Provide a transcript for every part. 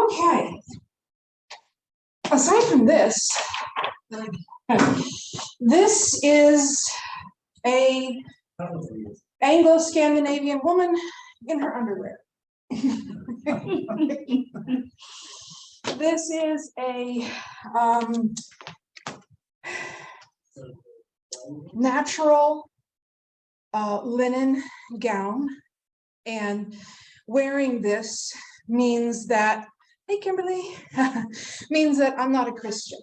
Okay. Aside from this, this is a Anglo-Scandinavian woman in her underwear. This is a natural linen gown, and wearing this means that, hey Kimberly, means that I'm not a Christian.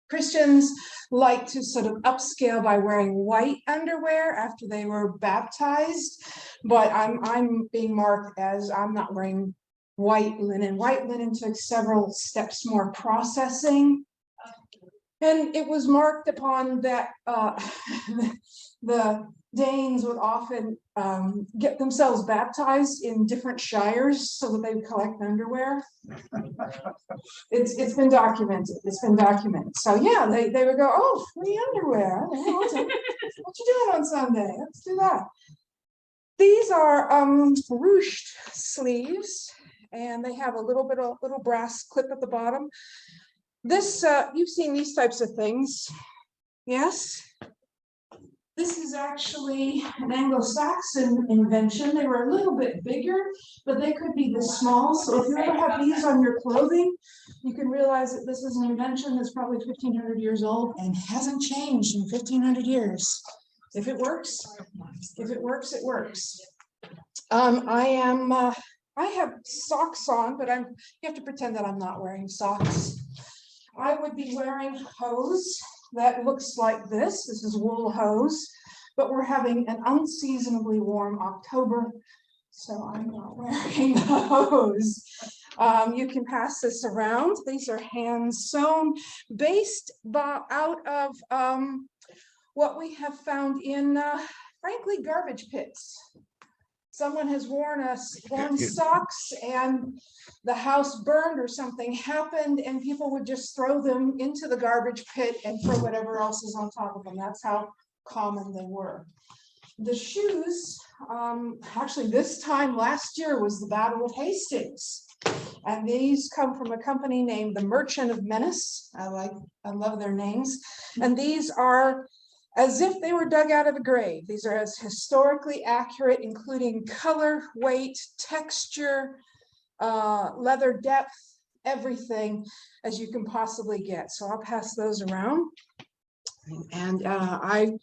Christians like to sort of upscale by wearing white underwear after they were baptized, but I'm being marked as I'm not wearing white linen. White linen took several steps more processing, and it was marked upon that the Danes would often get themselves baptized in different shires so that they would collect underwear. It's been documented. It's been documented. So yeah, they would go, oh, free underwear. What you doing on Sunday? Let's do that. These are ruched sleeves, and they have a little brass clip at the bottom. This you've seen these types of things, yes? This is actually an Anglo-Saxon invention. They were a little bit bigger, but they could be this small. So if you ever have these on your clothing, you can realize that this is an invention that's probably 1,500 years old and hasn't changed in 1,500 years. If it works, it works. I have socks on, but you have to pretend that I'm not wearing socks. I would be wearing hose that looks like this. This is wool hose, but we're having an unseasonably warm October, so I'm not wearing the hose. You can pass this around. These are hand sewn, based out of what we have found in, frankly, garbage pits. Someone has worn socks and the house burned or something happened, and people would just throw them into the garbage pit and throw whatever else is on top of them. That's how common they were. The shoes, actually this time last year was the Battle of Hastings. And these come from a company named the Merchant of Venice. I love their names. And these are as if they were dug out of a grave. These are as historically accurate, including color, weight, texture, leather depth, everything as you can possibly get. So I'll pass those around. And I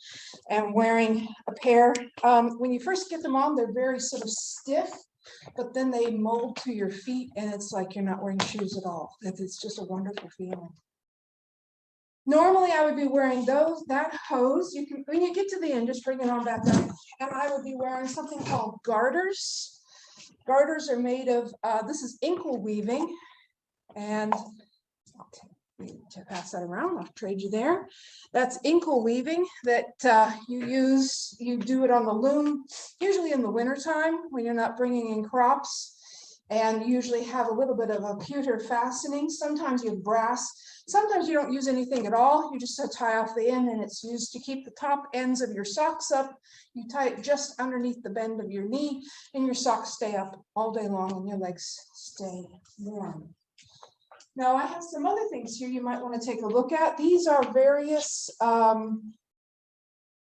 am wearing a pair. When you first get them on, they're very sort of stiff, but then they mold to your feet and it's like you're not wearing shoes at all. It's just a wonderful feeling. Normally, I would be wearing that hose. You can, when you get to the end, just bring it on back up. And I would be wearing something called garters. Garters are made of, this is inkle weaving. And to pass that around, I'll trade you there. That's inkle weaving that you do it on the loom, usually in the wintertime when you're not bringing in crops. And usually have a little bit of a pewter fastening. Sometimes you have brass. Sometimes you don't use anything at all. You just tie off the end, and it's used to keep the top ends of your socks up. You tie it just underneath the bend of your knee, and your socks stay up all day long, and your legs stay warm. Now, I have some other things here you might want to take a look at. These are various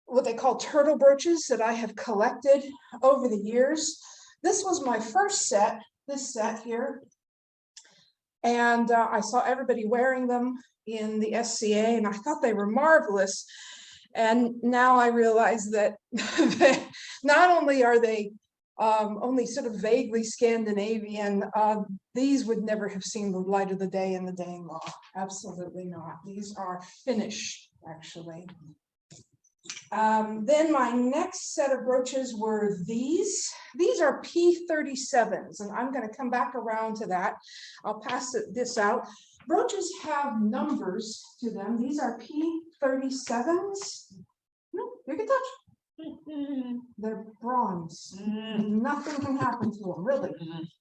what they call turtle brooches that I have collected over the years. This was my first set, this set here. And I saw everybody wearing them in the SCA, and I thought they were marvelous. And now I realize that not only are they only sort of vaguely Scandinavian, these would never have seen the light of the day in the Danelaw. Absolutely not. These are Finnish, actually. Then my next set of brooches were these. These are P37s, and I'm going to come back around to that. I'll pass this out. Brooches have numbers to them. These are P37s. No, you can touch. They're bronze. Nothing can happen to them, really.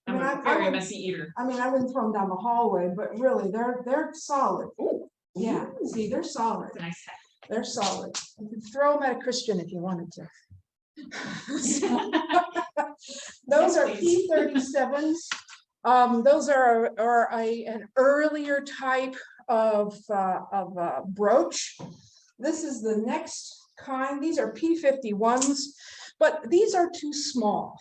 I'm a very messy eater. I mean, I wouldn't throw them down the hallway, but really, they're solid. Ooh. Yeah, see, they're solid. Nice hat. They're solid. You could throw them at a Christian if you wanted to. Those are P37s. Those are an earlier type of brooch. This is the next kind. These are P51s, but these are too small.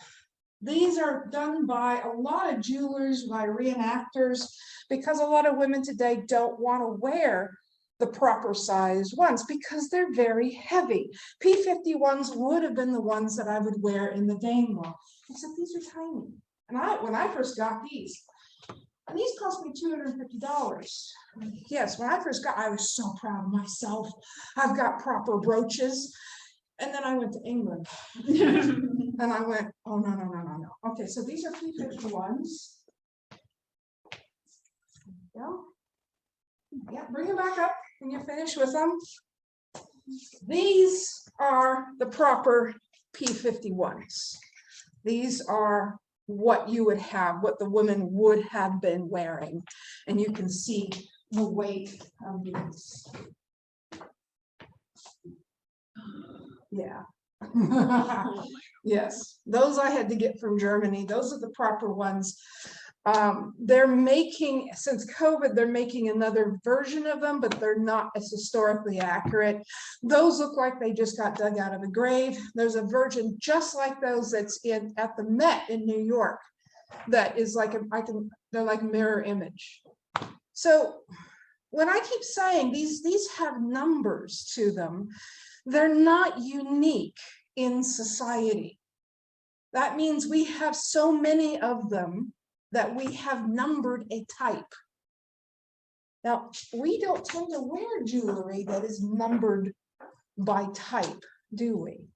These are done by a lot of jewelers, by reenactors, because a lot of women today don't want to wear the proper size ones because they're very heavy. P51s would have been the ones that I would wear in the Danelaw, except these are tiny. And when I first got these cost me $250. Yes, when I first got, I was so proud of myself. I've got proper brooches. And then I went to England. And I went, oh, no. Okay, so these are P51s. Yeah, bring them back up when you're finished with them. These are the proper P51s. These are what you would have, what the women would have been wearing. And you can see the weight of these. Yeah. Yes, those I had to get from Germany. Those are the proper ones. They're making, since COVID, they're making another version of them, but they're not as historically accurate. Those look like they just got dug out of a grave. There's a version just like those that's at the Met in New York that is like they're like mirror image. So when I keep saying these have numbers to them, they're not unique in society. That means we have so many of them that we have numbered a type. Now, we don't tend to wear jewelry that is numbered by type, do we?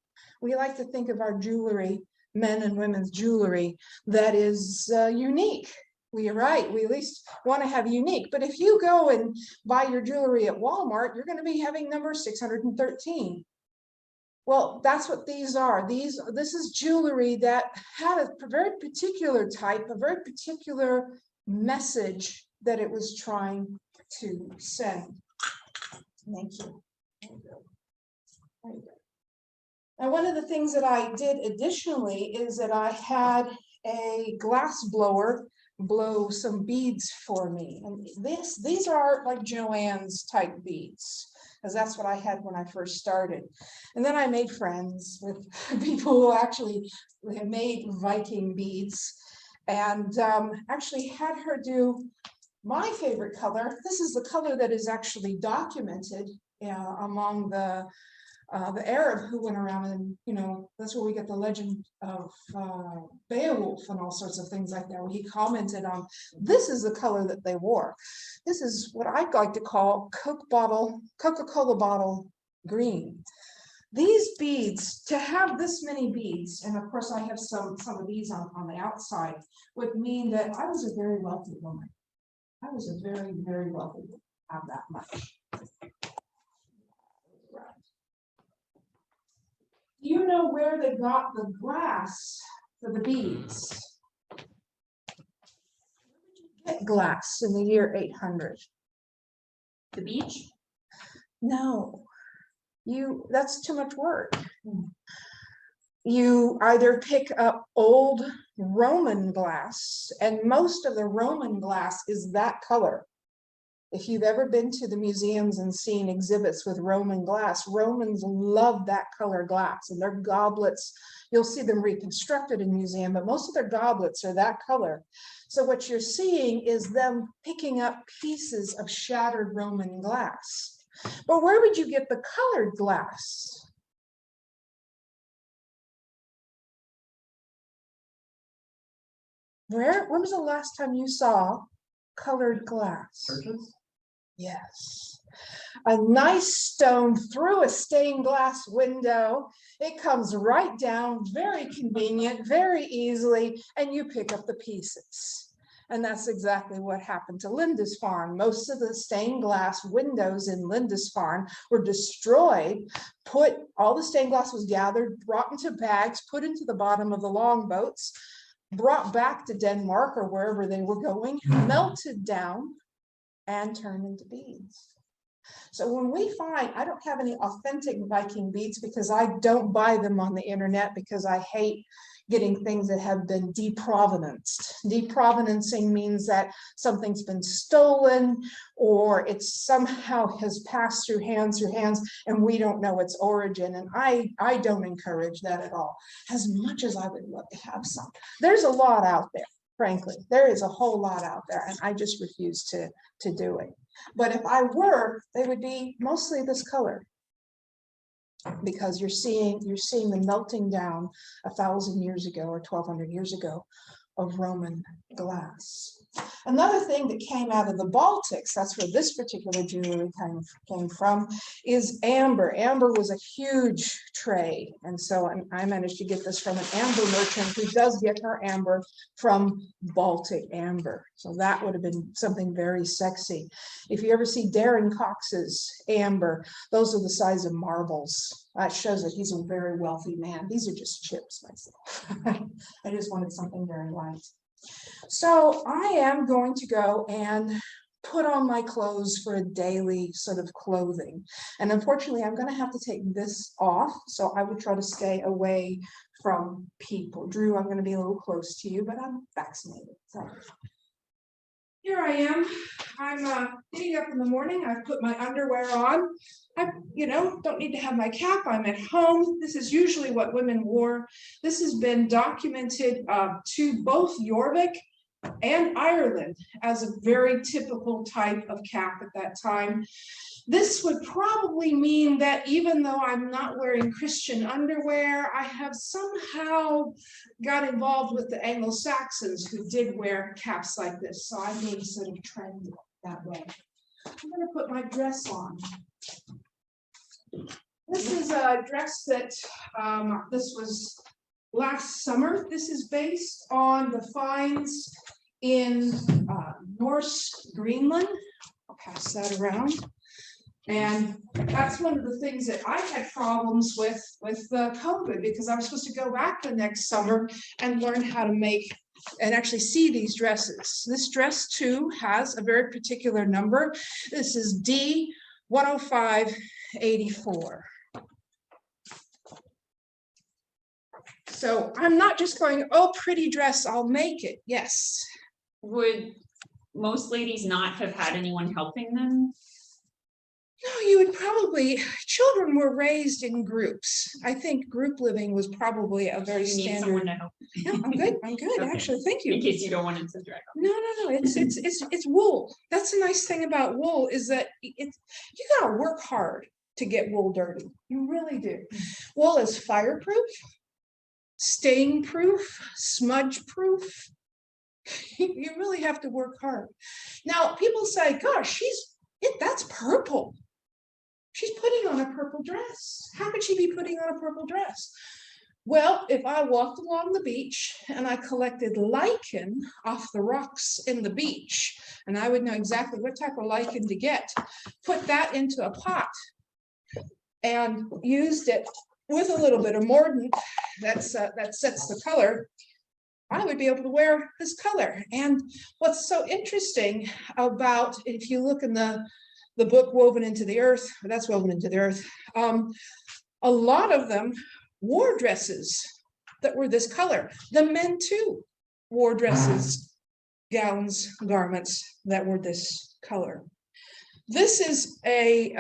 We like to think of our jewelry, men and women's jewelry, that is unique. You're right, we at least want to have unique. But if you go and buy your jewelry at Walmart, you're going to be having number 613. Well, that's what these are. This is jewelry that had a very particular type, a very particular message that it was trying to send. Thank you. There you go. There you go. Now, one of the things that I did additionally is that I had a glass blower blow some beads for me. And these are like Joanne's type beads, because that's what I had when I first started. And then I made friends with people who actually made Viking beads, and actually had her do my favorite color. This is the color that is actually documented among the Arab who went around, and that's where we get the legend of Beowulf and all sorts of things like that, where he commented on, this is the color that they wore. This is what I'd like to call Coca-Cola bottle green. These beads, to have this many beads, and of course I have some of these on the outside, would mean that I was a very wealthy woman. I was a very, very wealthy woman, have that much. Do you know where they got the glass for the beads? Get glass in the year 800. The beach? No, that's too much work. You either pick up old Roman glass, and most of the Roman glass is that color. If you've ever been to the museums and seen exhibits with Roman glass, Romans love that color glass, and their goblets, you'll see them reconstructed in museum, but most of their goblets are that color. So what you're seeing is them picking up pieces of shattered Roman glass. But where would you get the colored glass? When was the last time you saw colored glass? Churches? Yes. A nice stone through a stained glass window. It comes right down, very convenient, very easily, and you pick up the pieces. And that's exactly what happened to Lindisfarne. Most of the stained glass windows in Lindisfarne were destroyed. All the stained glass was gathered, brought into bags, put into the bottom of the longboats, brought back to Denmark or wherever they were going, melted down, and turned into beads. So when we find, I don't have any authentic Viking beads because I don't buy them on the internet because I hate getting things that have been deprovenanced. Deprovenancing means that something's been stolen or it somehow has passed through hands and we don't know its origin. And I don't encourage that at all, as much as I would love to have some. There's a lot out there, frankly. There is a whole lot out there, and I just refuse to do it. But if I were, they would be mostly this color, because you're seeing the melting down 1,000 years ago or 1,200 years ago of Roman glass. Another thing that came out of the Baltics, that's where this particular jewelry came from, is amber. Amber was a huge trade, and so I managed to get this from an amber merchant who does get her amber from Baltic amber. So that would have been something very sexy. If you ever see Darren Cox's amber, those are the size of marbles. That shows that he's a very wealthy man. These are just chips myself. I just wanted something very light. So I am going to go and put on my clothes for a daily sort of clothing. And unfortunately, I'm going to have to take this off. So I would try to stay away from people. Drew, I'm going to be a little close to you, but I'm vaccinated. So here I am. I'm getting up in the morning. I've put my underwear on. I, don't need to have my cap. I'm at home. This is usually what women wore. This has been documented to both Jorvik and Ireland as a very typical type of cap at that time. This would probably mean that even though I'm not wearing Christian underwear, I have somehow got involved with the Anglo-Saxons who did wear caps like this. So I'm being sort of trendy that way. I'm going to put my dress on. This is a dress that this was last summer. This is based on the finds in Norse Greenland. I'll pass that around. And that's one of the things that I had problems with COVID, because I was supposed to go back the next summer and learn how to make and actually see these dresses. This dress too has a very particular number. This is D10584. So I'm not just going, oh, pretty dress, I'll make it. Yes. Would most ladies not have had anyone helping them? No, you would probably, children were raised in groups. I think group living was probably a very You need standard. someone to help. No, I'm good, Okay. actually, thank you. In case you don't want it to drag on. No, it's wool. That's the nice thing about wool, is that you gotta work hard to get wool dirty. You really do. Wool is fireproof, stain proof, smudge proof. You really have to work hard. Now, people say, gosh, that's purple. She's putting on a purple dress. How could she be putting on a purple dress? Well, if I walked along the beach and I collected lichen off the rocks in the beach, and I would know exactly what type of lichen to get, put that into a pot and used it with a little bit of mordant that sets the color, I would be able to wear this color. And what's so interesting about, if you look in the book Woven into the Earth, that's Woven into the Earth, a lot of them wore dresses that were this color. The men too wore dresses, gowns, garments that were this color. This is a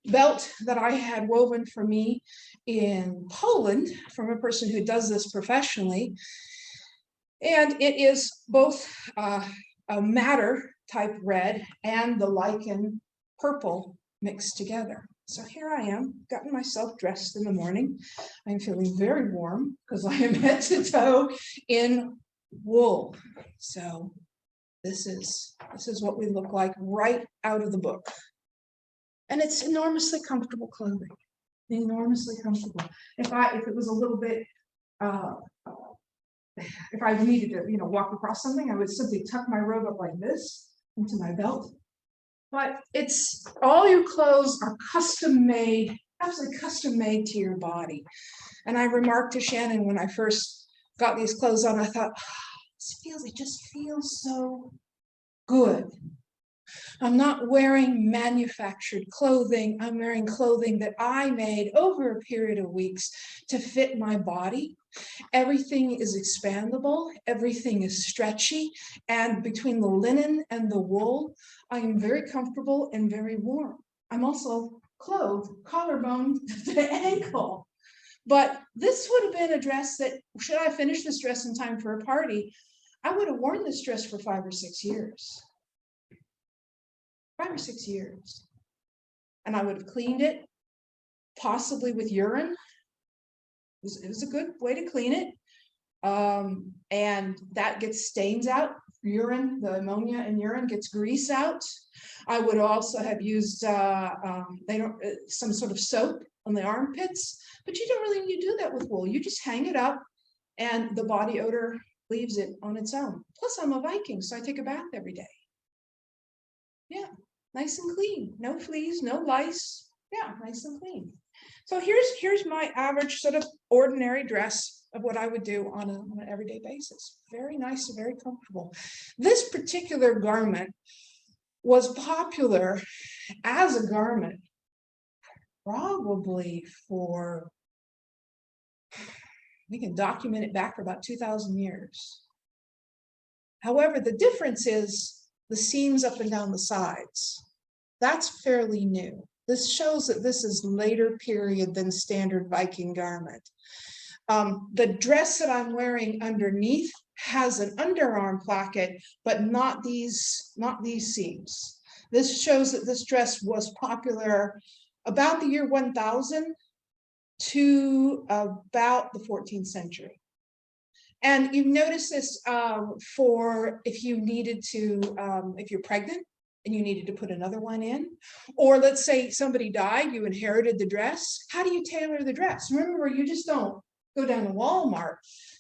belt that I had woven for me in Poland from a person who does this professionally. And it is both a madder type red and the lichen purple mixed together. So here I am, gotten myself dressed in the morning. I'm feeling very warm because I am head to toe in wool. So this is what we look like right out of the book. And it's enormously comfortable clothing, enormously comfortable. If it was a little bit, if I needed to, walk across something, I would simply tuck my robe up like this into my belt. But it's all your clothes are custom made, absolutely custom made to your body. And I remarked to Shannon when I first got these clothes on, I thought, it just feels so good. I'm not wearing manufactured clothing. I'm wearing clothing that I made over a period of weeks to fit my body. Everything is expandable, everything is stretchy, and between the linen and the wool, I am very comfortable and very warm. I'm also clothed, collarbone to the ankle. But this would have been a dress that, should I finish this dress in time for a party, I would have worn this dress for 5 or 6 years. 5 or 6 years. And I would have cleaned it, possibly with urine. It was a good way to clean it. And that gets stains out, urine, the ammonia in urine gets grease out. I would also have used some sort of soap on the armpits, but you don't really need to do that with wool. You just hang it up and the body odor leaves it on its own. Plus I'm a Viking, so I take a bath every day. Yeah, nice and clean, no fleas, no lice. Yeah, nice and clean. So here's my average sort of ordinary dress of what I would do on an everyday basis. Very nice and very comfortable. This particular garment was popular as a garment probably for, we can document it back for about 2,000 years. However, the difference is the seams up and down the sides. That's fairly new. This shows that this is later period than standard Viking garment. The dress that I'm wearing underneath has an underarm placket, but not these seams. This shows that this dress was popular about the year 1000 to about the 14th century. And you've noticed this for if you needed to, if you're pregnant and you needed to put another one in, or let's say somebody died, you inherited the dress. How do you tailor the dress? Remember, you just don't go down to Walmart.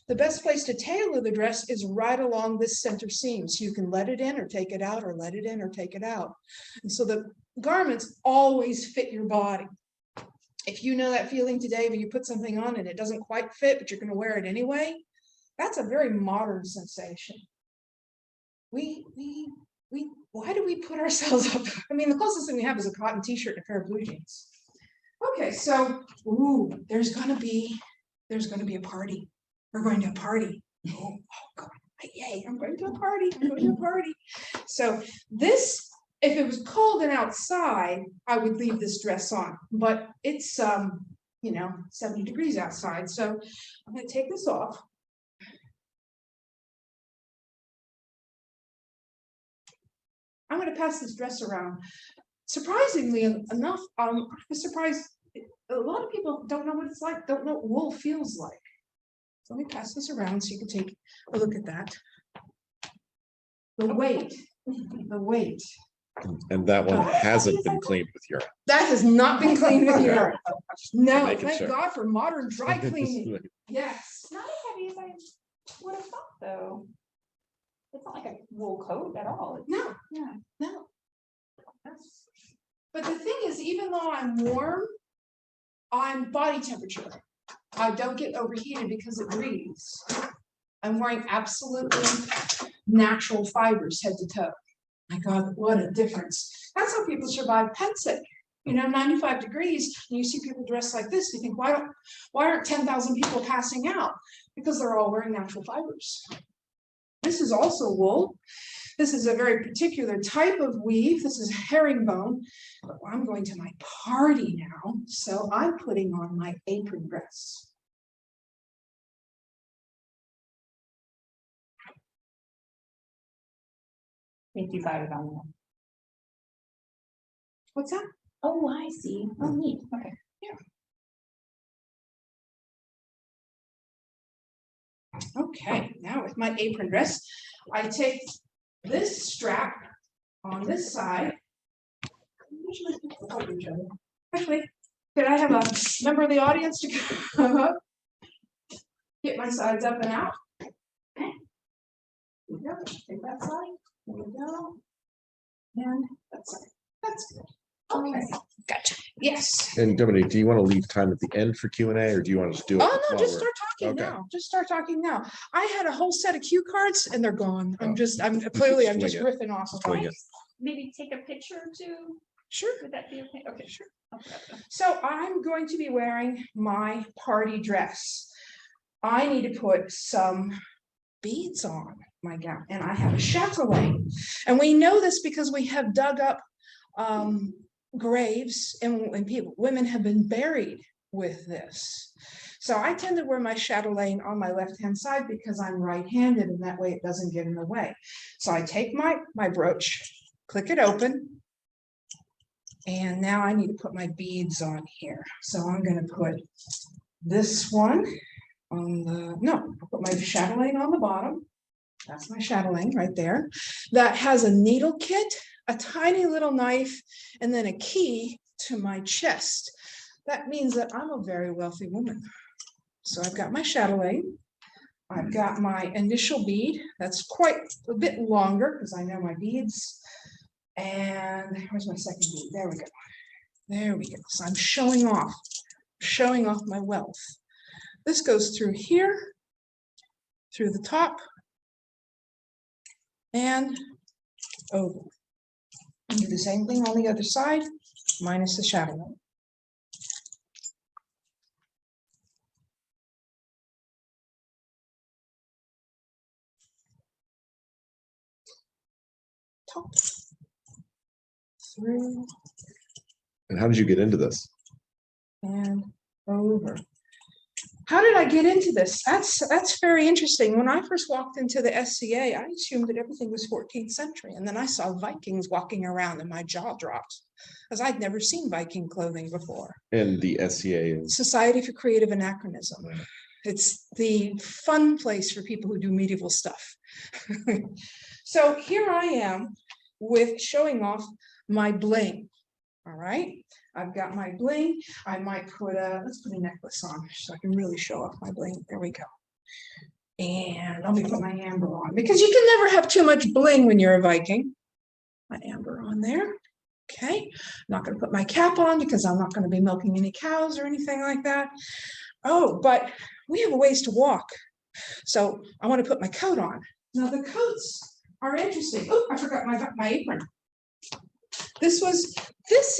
The best place to tailor the dress is right along this center seam. So you can let it in or take it out, or let it in or take it out. And so the garments always fit your body. If you know that feeling today when you put something on and it doesn't quite fit, but you're going to wear it anyway, that's a very modern sensation. Why do we put ourselves up? I mean, the closest thing we have is a cotton t-shirt and a pair of blue jeans. Okay, so there's gonna be a party. We're going to a party. Oh God, yay, I'm going to a party. I'm going to a party. So this, if it was cold and outside, I would leave this dress on, but it's 70 degrees outside. So I'm gonna take this off. I'm going to pass this dress around. Surprisingly enough, I was surprised. A lot of people don't know what it's like, don't know what wool feels like. So let me pass this around so you can take a look at that. The weight. And that one hasn't been cleaned with urine. That has not been cleaned with urine. No, Making thank sure. God for modern dry cleaning. Yes. Not as heavy as I would have thought, though. It's not like a wool coat at all. No, Yeah. no. But the thing is, even though I'm warm, I'm body temperature. I don't get overheated because it breathes. I'm wearing absolutely natural fibers head to toe. My God, what a difference. That's how people survive pet sick. 95 degrees, and you see people dressed like this, you think, why aren't 10,000 people passing out? Because they're all wearing natural fibers. This is also wool. This is a very particular type of weave. This is herringbone. But I'm going to my party now, so I'm putting on my apron dress. I think you got it on there. What's that? Oh, I see. Oh, neat. Okay. Yeah. Okay, now with my apron dress, I take this strap on this side. Actually, could I have a member of the audience to come up? Get my sides up and out. Okay. Here we go. Take that side. There we go. And that side. That's good. Okay. Gotcha. Yes. And Dominique, do you want to leave time at the end for Q&A, or do you want to just do it? Oh, no, while just we're- start talking Okay. now. Just start talking now. I had a whole set of cue cards and they're gone. I'm Oh. just Swing riffing off of Swing them. it. maybe take a picture or two? Sure. Would that be okay? Okay, Sure. I'll put that down. So I'm going to be wearing my party dress. I need to put some beads on my gown, and I have a chatelaine. And we know this because we have dug up graves, and people, women have been buried with this. So I tend to wear my chatelaine on my left-hand side because I'm right-handed, and that way it doesn't get in the way. So I take my brooch, click it open, and now I need to put my beads on here. So I'm going to put this one on the, no, I'll put my chatelaine on the bottom. That's my chatelaine right there. That has a needle kit, a tiny little knife, and then a key to my chest. That means that I'm a very wealthy woman. So I've got my chatelaine. I've got my initial bead. That's quite a bit longer because I know my beads. And where's my second bead? There we go. There we go. So I'm showing off my wealth. This goes through here, through the top, and over. Do the same thing on the other side, minus the chatelaine. Top, through, And how did you get into this? and over. How did I get into this? That's very interesting. When I first walked into the SCA, I assumed that everything was 14th century. And then I saw Vikings walking around and my jaw dropped because I'd never seen Viking clothing before. And the SCA is Society for Creative Anachronism. It's the fun place for people who do medieval stuff. So here I am with showing off my bling. All right, I've got my bling. I might put let's put a necklace on so I can really show off my bling. There we go. And let me put my amber on because you can never have too much bling when you're a Viking. My amber on there. Okay, I'm not going to put my cap on because I'm not going to be milking any cows or anything like that. Oh, but we have a ways to walk. So I want to put my coat on. Now the coats are interesting. Oh, I forgot my apron. This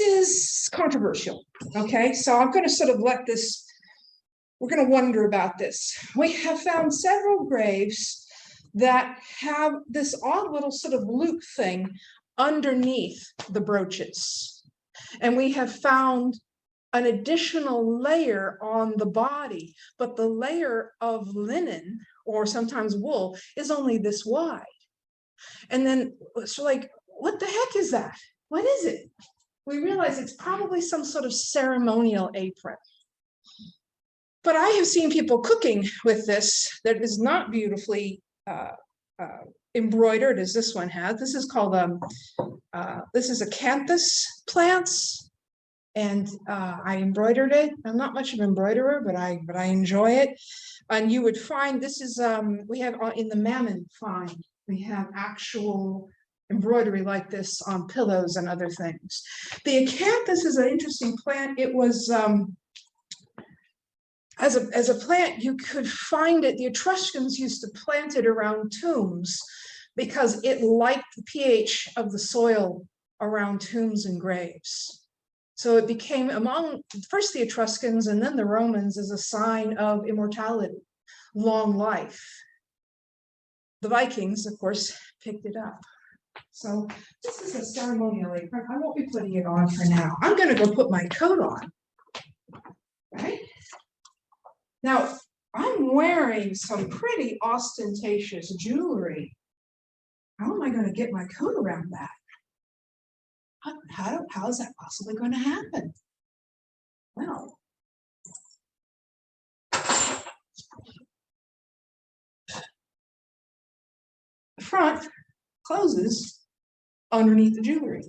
is controversial. Okay, so I'm going to sort of let this, we're going to wonder about this. We have found several graves that have this odd little sort of loop thing underneath the brooches. And we have found an additional layer on the body, but the layer of linen or sometimes wool is only this wide. And then so like, what the heck is that? What is it? We realize it's probably some sort of ceremonial apron. But I have seen people cooking with this that is not beautifully embroidered as this one has. This is called this is acanthus plants, and I embroidered it. I'm not much of an embroiderer, but I enjoy it. And you would find this is we have in the Mammon find we have actual embroidery like this on pillows and other things. The acanthus is an interesting plant. It was as a plant, you could find it. The Etruscans used to plant it around tombs because it liked the pH of the soil around tombs and graves. So it became among first the Etruscans and then the Romans as a sign of immortality, long life. The Vikings, of course, picked it up. So this is a ceremonial apron. I won't be putting it on for now. I'm going to go put my coat on. Right? Now, I'm wearing some pretty ostentatious jewelry. How am I going to get my coat around that? How is that possibly going to happen? Well, the front closes underneath the jewelry.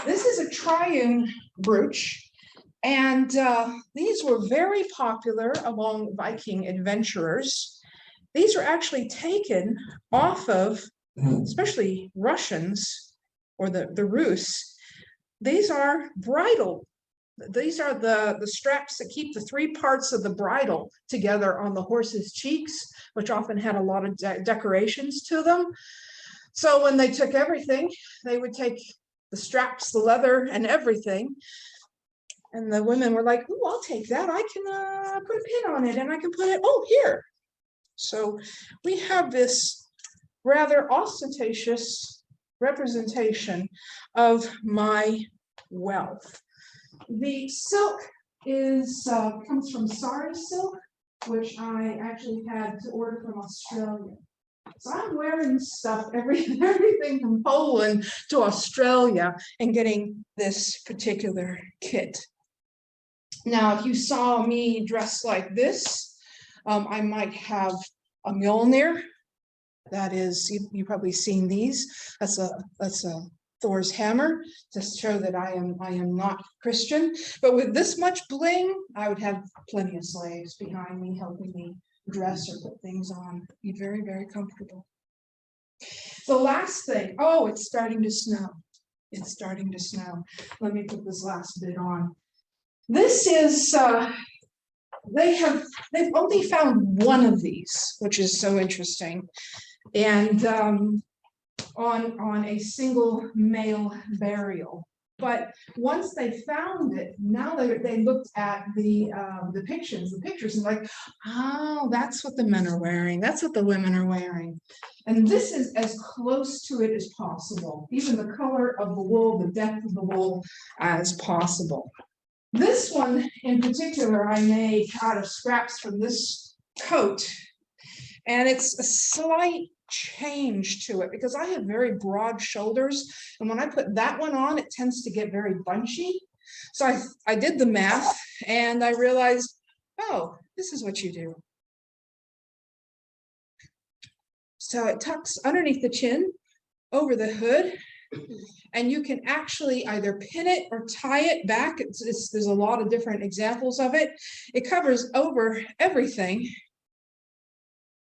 This is a triune brooch, and these were very popular among Viking adventurers. These were actually taken off of, especially Russians or the Rus. These are bridle. These are the straps that keep the three parts of the bridle together on the horse's cheeks, which often had a lot of decorations to them. So when they took everything, they would take the straps, the leather, and everything. And the women were like, "Oh, I'll take that. I can put a pin on it, and I can put it, oh, here." So we have this rather ostentatious representation of my wealth. The silk is comes from sari silk, which I actually had to order from Australia. So I'm wearing stuff, everything from Poland to Australia, and getting this particular kit. Now, if you saw me dressed like this, I might have a Mjolnir. That is, you've probably seen these. That's a Thor's hammer to show that I am not Christian. But with this much bling, I would have plenty of slaves behind me helping me dress or put things on. Be very, very comfortable. The last thing, oh, it's starting to snow. It's starting to snow. Let me put this last bit on. This is they've only found one of these, which is so interesting. And on a single male burial. But once they found it, now they looked at the pictures, and like, oh, that's what the men are wearing. That's what the women are wearing. And this is as close to it as possible. Even the color of the wool, the depth of the wool as possible. This one in particular, I made out of scraps from this coat. And it's a slight change to it because I have very broad shoulders, and when I put that one on, it tends to get very bunchy. So I did the math, and I realized, oh, this is what you do. So it tucks underneath the chin, over the hood, and you can actually either pin it or tie it back. There's a lot of different examples of it. It covers over everything,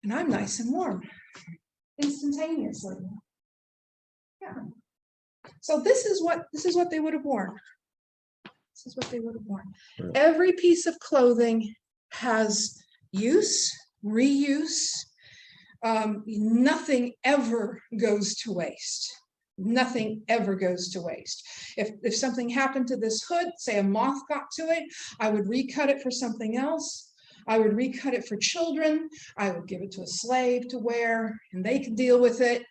and I'm nice and warm instantaneously. Yeah. So this is what they would have worn. This is what they would have worn. Every piece of clothing has use, reuse. Nothing ever goes to waste. Nothing ever goes to waste. If something happened to this hood, say a moth got to it, I would recut it for something else. I would recut it for children. I would give it to a slave to wear, and they could deal with it.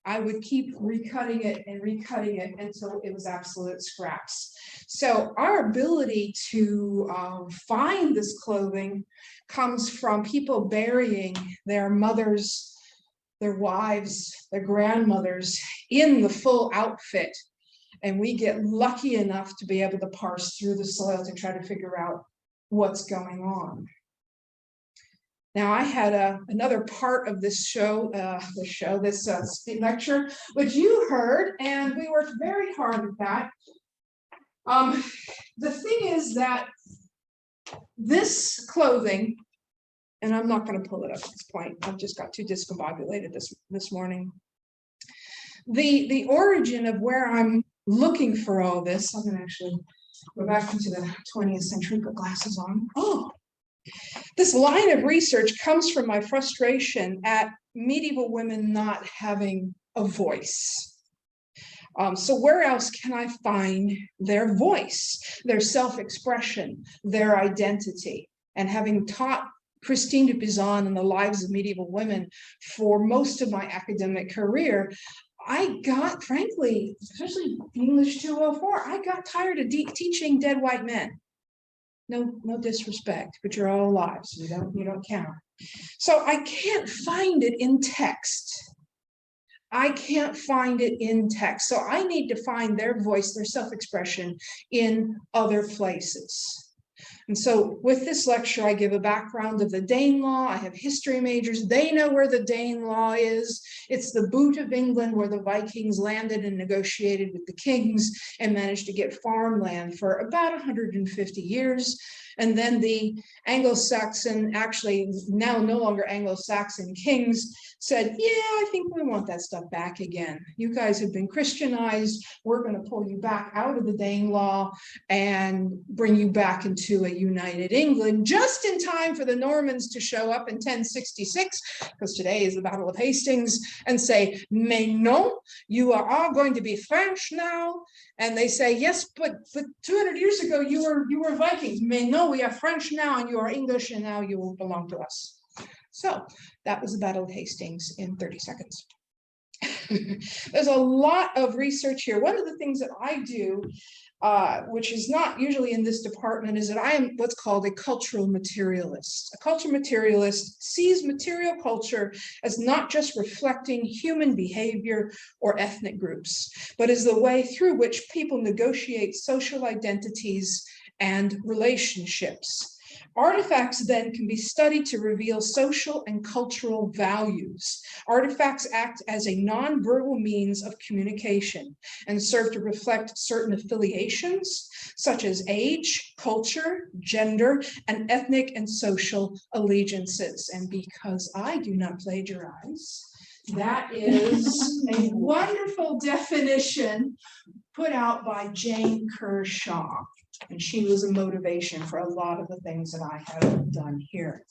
I would keep recutting it until it was absolute scraps. So our ability to find this clothing comes from people burying their mothers, their wives, their grandmothers in the full outfit. And we get lucky enough to be able to parse through the soil to try to figure out what's going on. Now, I had another part of this lecture, which you heard, and we worked very hard at that. The thing is that this clothing, and I'm not going to pull it up at this point, I've just got too discombobulated this morning. The origin of where I'm looking for all this, I'm going to actually go back into the 20th century, put glasses on. Oh. This line of research comes from my frustration at medieval women not having a voice. So where else can I find their voice, their self-expression, their identity? And having taught Christine de Pizan and the lives of medieval women for most of my academic career, I got, frankly, especially English 204, I got tired of teaching dead white men. No disrespect, but you're all alive, so you don't count. So I can't find it in text. I can't find it in text. So I need to find their voice, their self-expression in other places. And so with this lecture, I give a background of the Danelaw. I have history majors. They know where the Danelaw is. It's the boot of England where the Vikings landed and negotiated with the kings and managed to get farmland for about 150 years. And then the Anglo-Saxon, actually now no longer Anglo-Saxon kings said, yeah, I think we want that stuff back again. You guys have been Christianized. We're going to pull you back out of the Danelaw and bring you back into a united England just in time for the Normans to show up in 1066, because today is the Battle of Hastings, and say, mais non, you are all going to be French now. And they say, yes, but 200 years ago, you were Vikings. Mais non, we are French now, and you are English, and now you will belong to us. So that was the Battle of Hastings in 30 seconds. There's a lot of research here. One of the things that I do, which is not usually in this department, is that I am what's called a cultural materialist. A cultural materialist sees material culture as not just reflecting human behavior or ethnic groups, but as the way through which people negotiate social identities and relationships. Artifacts then can be studied to reveal social and cultural values. Artifacts act as a nonverbal means of communication and serve to reflect certain affiliations, such as age, culture, gender, and ethnic and social allegiances. And because I do not plagiarize, that is a wonderful definition put out by Jane Kershaw. And she was a motivation for a lot of the things that I have done here.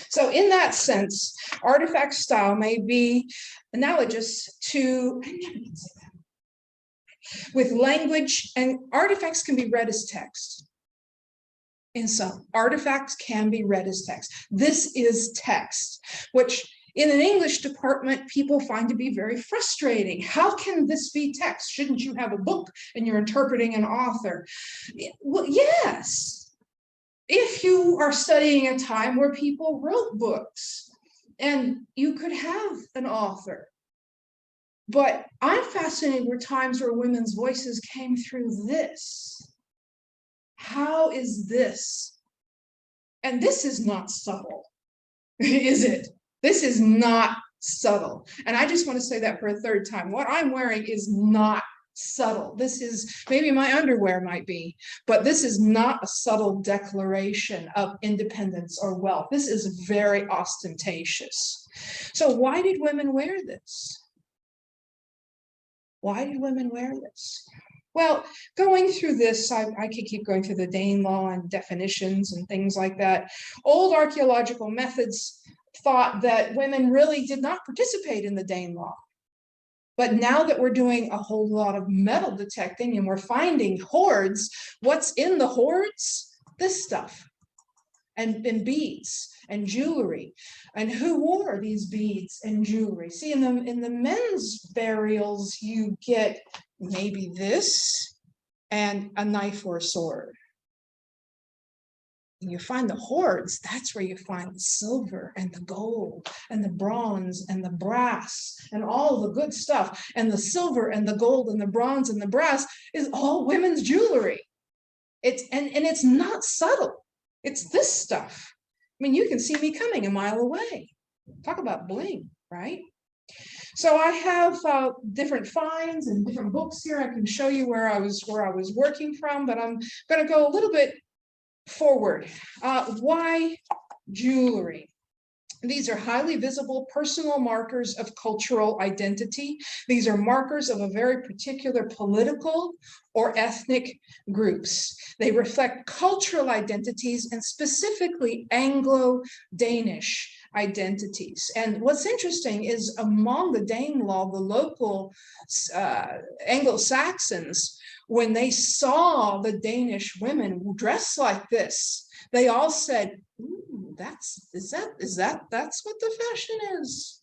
So in that sense, artifact style may be analogous to, with language, and artifacts can be read as text. In some, artifacts can be read as text. This is text, which in an English department, people find to be very frustrating. How can this be text? Shouldn't you have a book and you're interpreting an author? Well, yes, if you are studying a time where people wrote books and you could have an author. But I'm fascinated with times where women's voices came through this. How is this? And this is not subtle, is it? This is not subtle. And I just want to say that for a third time. What I'm wearing is not subtle. This is, maybe my underwear might be, but this is not a subtle declaration of independence or wealth. This is very ostentatious. So why did women wear this? Why did women wear this? Well, going through this, I could keep going through the Danelaw and definitions and things like that. Old archaeological methods thought that women really did not participate in the Danelaw. But now that we're doing a whole lot of metal detecting and we're finding hoards, what's in the hoards? This stuff, and beads and jewelry. And who wore these beads and jewelry? See, in the men's burials, you get maybe this and a knife or a sword. You find the hoards, that's where you find the silver and the gold and the bronze and the brass and all the good stuff. And the silver and the gold and the bronze and the brass is all women's jewelry. It's not subtle. It's this stuff. I mean, you can see me coming a mile away. Talk about bling, right? So I have different finds and different books here. I can show you where I was working from, but I'm going to go a little bit forward. Why jewelry? These are highly visible personal markers of cultural identity. These are markers of a very particular political or ethnic groups. They reflect cultural identities and specifically Anglo-Danish identities. And what's interesting is among the Danelaw, the local Anglo-Saxons, when they saw the Danish women dressed like this, they all said, "Ooh, that's what the fashion is.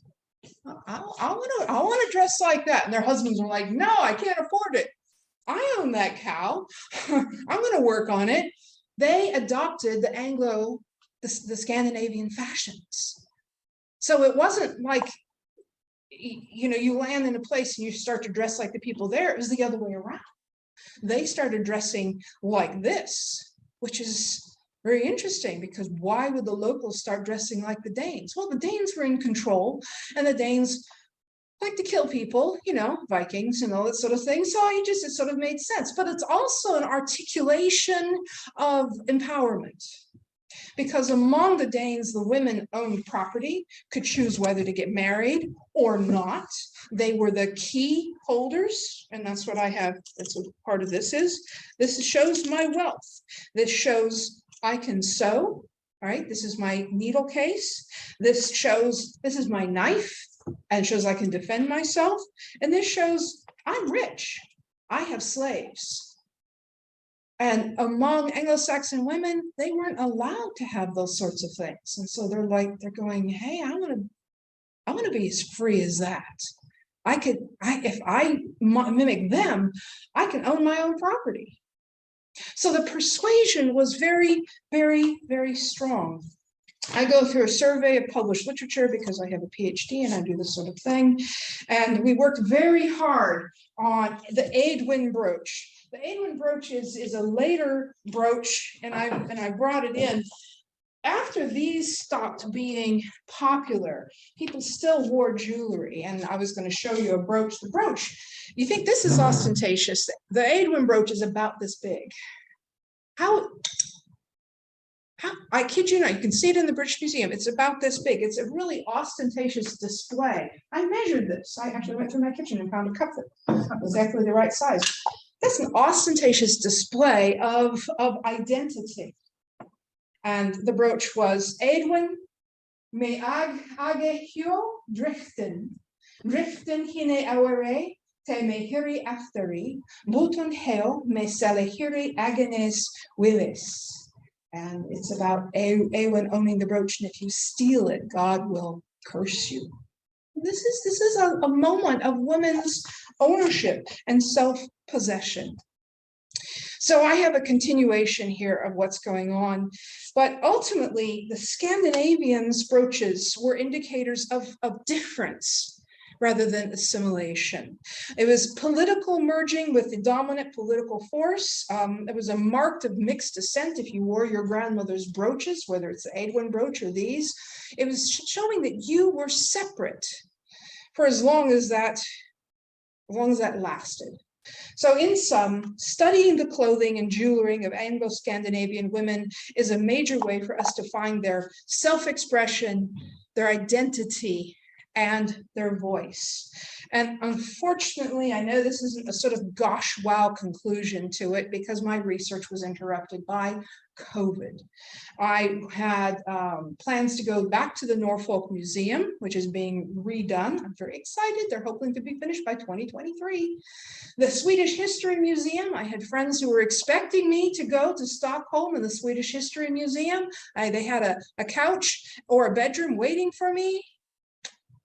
I want to dress like that." And their husbands were like, "No, I can't afford it. I own that cow. I'm going to work on it." They adopted the Scandinavian fashions. So it wasn't like, you land in a place and you start to dress like the people there. It was the other way around. They started dressing like this, which is very interesting, because why would the locals start dressing like the Danes? Well, the Danes were in control, and the Danes like to kill people, Vikings and all that sort of thing. So it sort of made sense. But it's also an articulation of empowerment. because among the Danes, the women owned property, could choose whether to get married or not. They were the key holders, and that's what I have. That's what part of this is. This shows my wealth. This shows I can sew. All right, this is my needle case. This shows this is my knife and shows I can defend myself. And this shows I'm rich. I have slaves. And among Anglo-Saxon women, they weren't allowed to have those sorts of things. And so they're going, hey, I want to be as free as that. If I mimic them, I can own my own property. So the persuasion was very, very, very strong. I go through a survey of published literature because I have a PhD and I do this sort of thing. And we worked very hard on the Aedwin brooch. The Aedwin brooch is a later brooch, and I brought it in. After these stopped being popular, people still wore jewelry, and I was going to show you a brooch. The brooch, you think this is ostentatious. The Aedwin brooch is about this big. How I kid you not, you can see it in the British Museum. It's about this big. It's a really ostentatious display. I measured this. I actually went through my kitchen and found a cup that was exactly the right size. That's an ostentatious display of identity. And the brooch was Aedwin me age hio driften. Driften hine aware te me hiri afteri. Butun heo me salehiri agenes willis. And it's about Aedwin owning the brooch, and if you steal it, God will curse you. This is a moment of women's ownership and self-possession. So I have a continuation here of what's going on, but ultimately the Scandinavians' brooches were indicators of difference rather than assimilation. It was political merging with the dominant political force. It was a mark of mixed descent if you wore your grandmother's brooches, whether it's the Aedwin brooch or these. It was showing that you were separate for as long as that lasted. So in sum, studying the clothing and jewelry of Anglo-Scandinavian women is a major way for us to find their self-expression, their identity, and their voice. And unfortunately, I know this isn't a sort of gosh, wow conclusion to it because my research was interrupted by COVID. I had plans to go back to the Norfolk Museum, which is being redone. I'm very excited. They're hoping to be finished by 2023. The Swedish History Museum, I had friends who were expecting me to go to Stockholm and the Swedish History Museum. They had a couch or a bedroom waiting for me.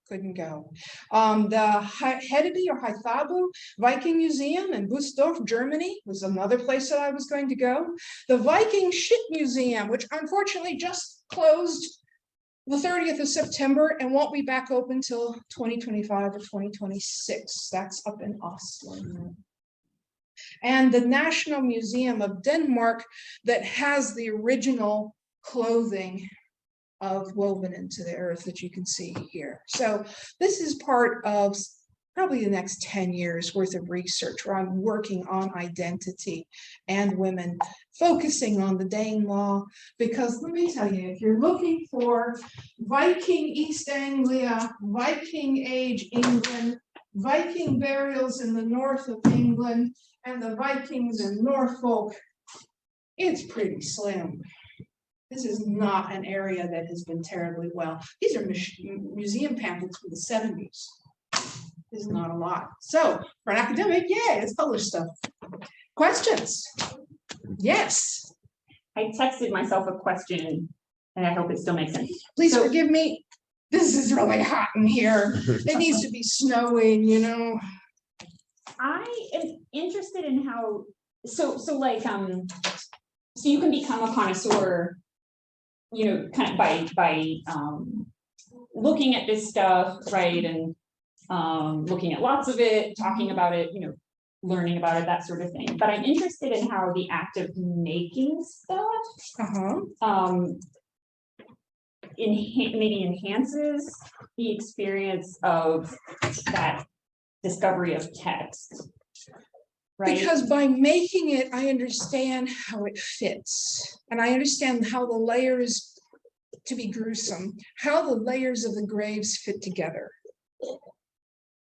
Couldn't go. The Hedeby or Haithabu Viking Museum in Busdorf, Germany was another place that I was going to go. The Viking Ship Museum, which unfortunately just closed the 30th of September and won't be back open till 2025 or 2026. That's up in Oslo. And the National Museum of Denmark that has the original clothing of woven into the earth that you can see here. So this is part of probably the next 10 years worth of research where I'm working on identity and women, focusing on the Danelaw, because let me tell you, if you're looking for Viking East Anglia, Viking Age England, Viking burials in the north of England, and the Vikings in Norfolk, it's pretty slim. This is not an area that has been terribly well. These are museum pamphlets from the 70s. This is not a lot. So for an academic, yay, it's published stuff. Questions? Yes. I texted myself a question and I hope it still makes sense. Please forgive me. This is really hot in here. It needs to be snowing, you know. I am interested in how, so you can become a connoisseur, you know, kind of by looking at this stuff, right, and looking at lots of it, talking about it, you know, learning about it, that sort of thing. But I'm interested in how the act of making stuff maybe enhances the experience of that discovery of text, right? Because by making it, I understand how it fits. And I understand how the layers, to be gruesome, how the layers of the graves fit together.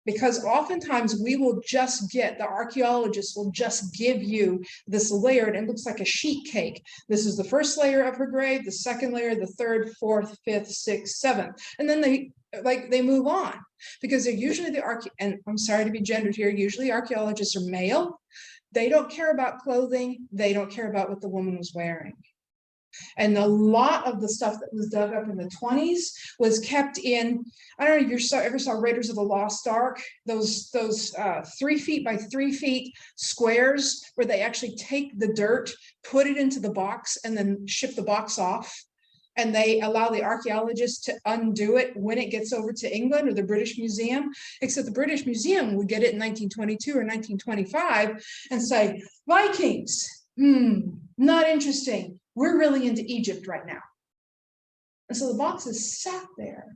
Because oftentimes we will just get, the archaeologists will just give you this layer and it looks like a sheet cake. This is the first layer of her grave, the second layer, the third, fourth, fifth, sixth, seventh. And then they move on because they're usually and I'm sorry to be gendered here, usually archaeologists are male. They don't care about clothing. They don't care about what the woman was wearing. And a lot of the stuff that was dug up in the 20s was kept in, I don't know if you ever saw Raiders of the Lost Ark, those 3 feet by 3 feet squares where they actually take the dirt, put it into the box and then ship the box off. And they allow the archaeologists to undo it when it gets over to England or the British Museum, except the British Museum would get it in 1922 or 1925 and say, Vikings, not interesting. We're really into Egypt right now. And so the boxes sat there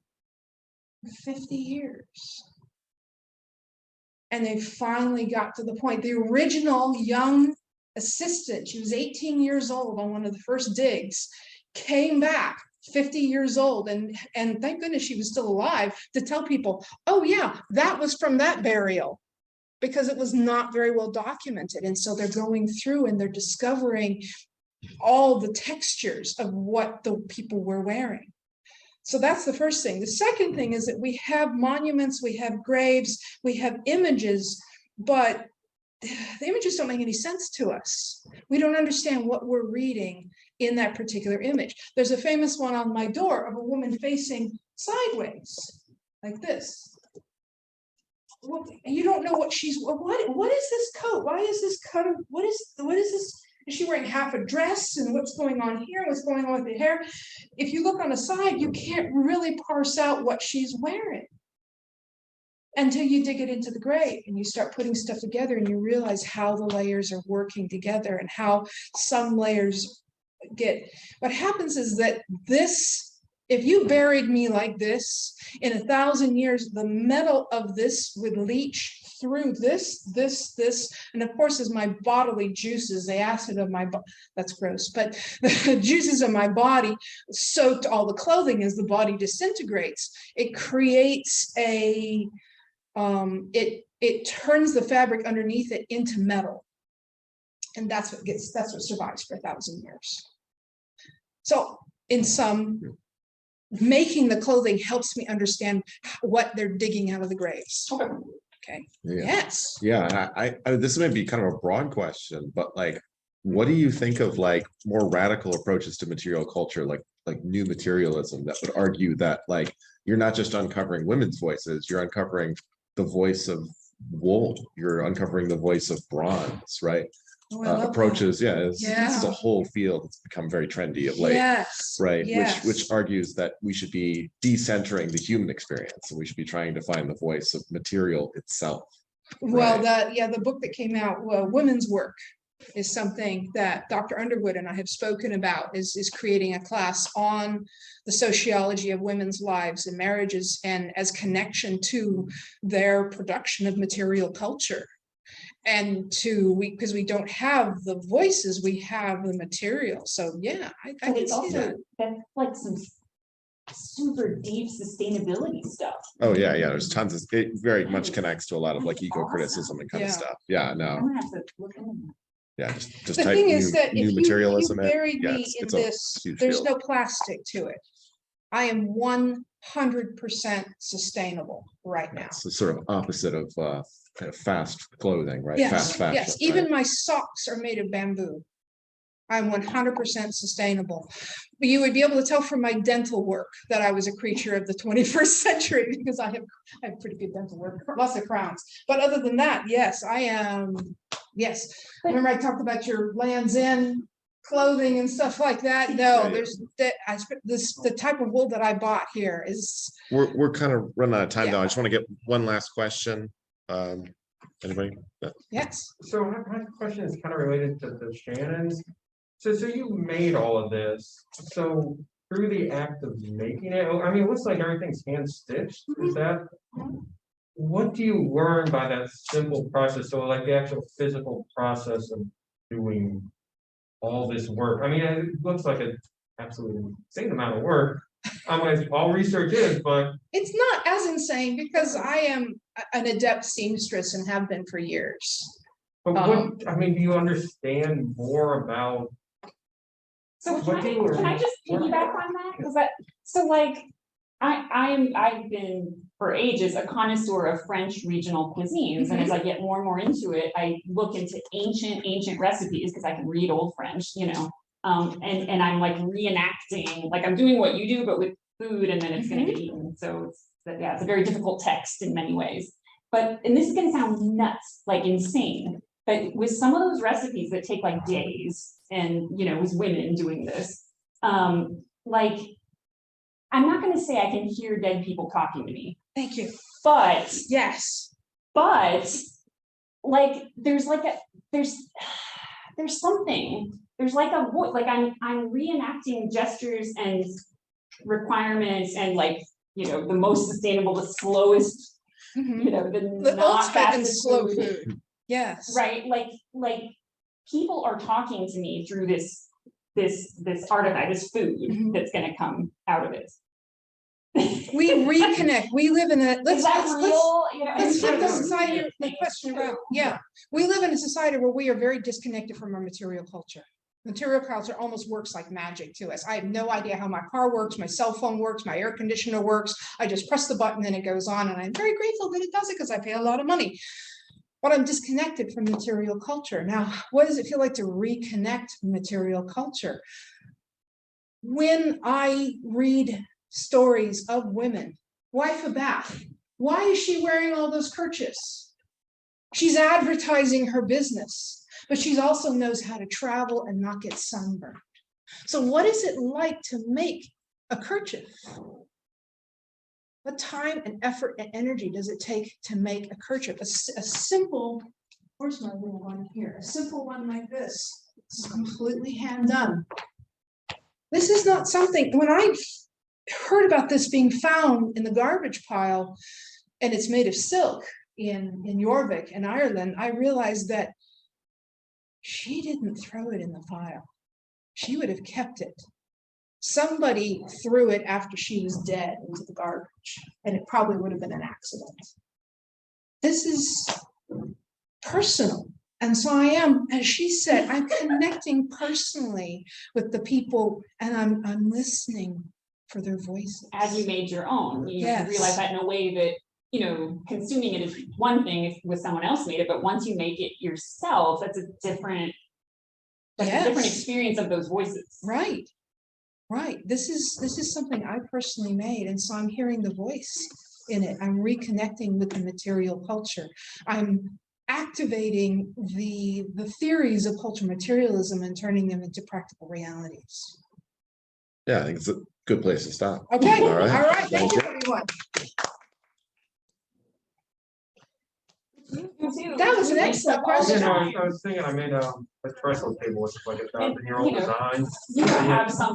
for 50 years. And they finally got to the point. The original young assistant, she was 18 years old on one of the first digs, came back 50 years old. And thank goodness she was still alive to tell people, oh yeah, that was from that burial. Because it was not very well documented. And so they're going through and they're discovering all the textures of what the people were wearing. So that's the first thing. The second thing is that we have monuments, we have graves, we have images, but the images don't make any sense to us. We don't understand what we're reading in that particular image. There's a famous one on my door of a woman facing sideways, like this. You don't know what she's, what is this coat? Why is this coat? What is this? Is she wearing half a dress? And what's going on here? What's going on with the hair? If you look on the side, you can't really parse out what she's wearing until you dig it into the grave and you start putting stuff together and you realize how the layers are working together and how some layers get, what happens is that if you buried me like this, in 1,000 years, the metal of this would leach through this, and of course, as my bodily juices, the acid of my body, that's gross, but the juices of my body soaked all the clothing as the body disintegrates. It creates it turns the fabric underneath it into metal. And that's what survives for 1,000 years. So in some, making the clothing helps me understand what they're digging out of the graves. Okay. Yeah. Yes. Yeah. I this might be kind of a broad question, but like, what do you think of like more radical approaches to material culture, like new materialism that would argue that like you're not just uncovering women's voices, you're uncovering the voice of wool, you're uncovering the voice of bronze, right? Approaches, this is a whole field that's become very trendy of late. Yes. Right. Yes. Which argues that we should be decentering the human experience and we should be trying to find the voice of material itself. Well, the book that came out, Women's Work, is something that Dr. Underwood and I have spoken about, is creating a class on the sociology of women's lives and marriages and as connection to their production of material culture. And because we don't have the voices, we have the material. So yeah, I can see that. That's like some super deep sustainability stuff. Oh yeah, there's tons of it. Very much connects to a lot of like eco-criticism and kind of stuff. Yeah, no. I'm gonna have to look into that. Yeah, just The type thing is that new if materialism. you buried me in this, there's no plastic to it. I am 100% sustainable right now. It's the sort of opposite of kind of fast clothing, right? Yes, fast fashion. yes. Even my socks are made of bamboo. I'm 100% sustainable. But you would be able to tell from my dental work that I was a creature of the 21st century because I have pretty good dental work, lots of crowns. But other than that, yes, I am. Yes. Remember I talked about your Land's End clothing and stuff like that. No, there's that. The type of wool that I bought here is. We're kind of running out of time now. I just want to get one last question. Anybody? Yes. So my question is kind of related to the Shannon's. So you made all of this. So through the act of making it, I mean, it looks like everything's hand stitched. Is that? what do you learn by that simple process? So like the actual physical process of doing all this work. I mean, it looks like an absolutely insane amount of work. I'm like, all research is, but It's not as insane because I am an adept seamstress and have been for years. what, I mean, do you understand more about? So What do you can I just learn? piggyback on that? Because so like, I've been for ages a connoisseur of French regional cuisines. And as I get more and more into it, I look into ancient recipes because I can read old French, you know. And I'm like reenacting, like I'm doing what you do, but with food, and then it's gonna get eaten. So yeah, it's a very difficult text in many ways. But, and this is gonna sound nuts, like insane, but with some of those recipes that take like days, and you know, with women doing this, like, I'm not gonna say I can hear dead people talking to me, Thank you. but Yes. like there's something, there's like a voice, like I'm reenacting gestures and requirements and like, you know, the most sustainable, the slowest, you know, the Old not spoken fastest slow food. food. Yes. Right, like people are talking to me through this artifact, this food that's gonna come out of it. We reconnect. We live in a, Is that real? You know, let's flip the it's- society, the question around. Yeah, we live in a society where we are very disconnected from our material culture. Material culture almost works like magic to us. I have no idea how my car works, my cell phone works, my air conditioner works. I just press the button and it goes on, and I'm very grateful that it does it because I pay a lot of money. But I'm disconnected from material culture. Now, what does it feel like to reconnect material culture? When I read stories of women, wife of Bath, why is she wearing all those kerchiefs? She's advertising her business, but she also knows how to travel and not get sunburned. So what is it like to make a kerchief? What time and effort and energy does it take to make a kerchief? A simple, where's my little one here? A simple one like this. It's completely hand done. This is not something, when I heard about this being found in the garbage pile, and it's made of silk in Jorvik in Ireland, I realized that she didn't throw it in the pile. She would have kept it. Somebody threw it after she was dead into the garbage, and it probably would have been an accident. This is personal. And so I am, as she said, I'm connecting personally with the people, and I'm listening for their voices. As you made your own, you Yes. realize that in a way that, you know, consuming it is one thing if someone else made it, but once you make it yourself, that's a different experience of those voices. Right. Right. This is something I personally made, and so I'm hearing the voice in it. I'm reconnecting with the material culture. I'm activating the theories of cultural materialism and turning them into practical realities. Yeah, I think it's a good place to stop. Okay. All right. All right. Thank you, everyone. That was an excellent question. You know, I was thinking I made a trestle table, which is like a 1,000-year-old You know, design. You don't have some